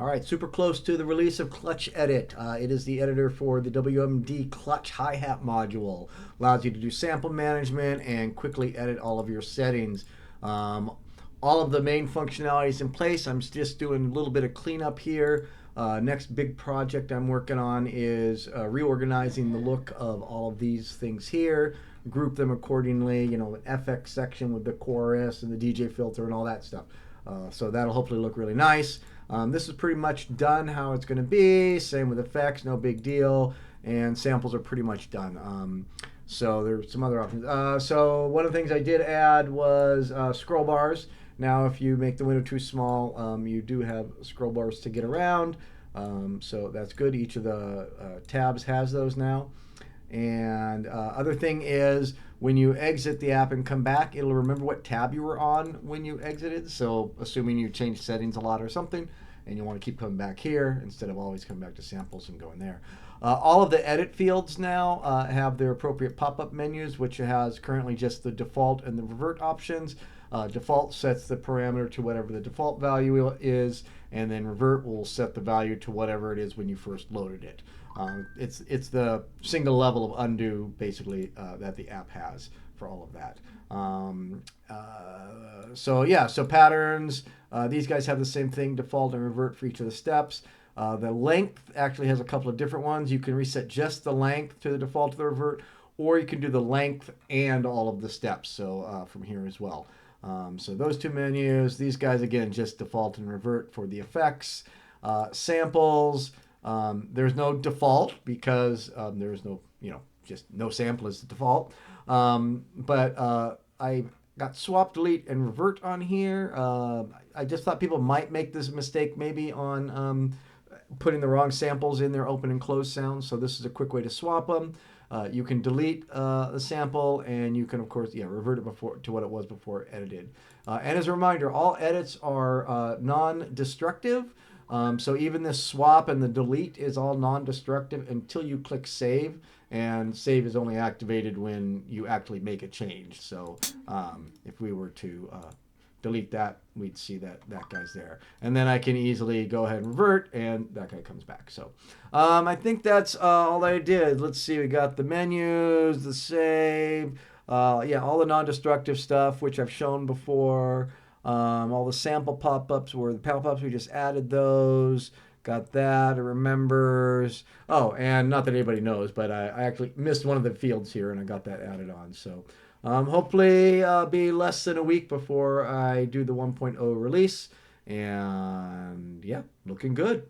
All right, super close to the release of ClutchEdit. It is the editor for the WMD Clutch hi-hat module. Allows you to do sample management and quickly edit all of your settings. Um, all of the main functionalities in place. I'm just doing a little bit of cleanup here. Next big project I'm working on is reorganizing the look of all of these things here, group them accordingly, you know, an FX section with the chorus and the DJ filter and all that stuff. So that'll hopefully look really nice. This is pretty much done how it's going to be. Same with effects, no big deal. And samples are pretty much done. So there's some other options. So one of the things I did add was scroll bars. Now if you make the window too small, you do have scroll bars to get around. So that's good. Each of the tabs has those now. And other thing is when you exit the app and come back, it'll remember what tab you were on when you exited. So assuming you changed settings a lot or something and you want to keep coming back here instead of always coming back to samples and going there. All of the edit fields now have their appropriate pop-up menus, which has currently just the default and the revert options. Default sets the parameter to whatever the default value is, and then revert will set the value to whatever it is when you first loaded it. It's the single level of undo basically that the app has for all of that. So yeah, so patterns, these guys have the same thing, default and revert for each of the steps. The length actually has a couple of different ones. You can reset just the length to the default to the revert, or you can do the length and all of the steps, so from here as well. So those two menus, these guys again just default and revert for the effects. Samples, there's no default because there's no, just no sample is the default. But I got swap, delete, and revert on here. I just thought people might make this mistake maybe on putting the wrong samples in their open and close sounds. So this is a quick way to swap them. You can delete the sample, and you can, of course, revert it before to what it was before edited. And as a reminder, all edits are non-destructive. So even this swap and the delete is all non-destructive until you click save, and save is only activated when you actually make a change. So if we were to delete that, we'd see that guy's there. And then I can easily go ahead and revert, and that guy comes back. So I think that's all I did. Let's see, we got the menus, the save, all the non-destructive stuff, which I've shown before. All the sample pop-ups were the pop-ups, we just added those. Got that, it remembers. Oh, and not that anybody knows, but I actually missed one of the fields here, and I got that added on. So hopefully be less than a week before I do the 1.0 release. And yeah, looking good.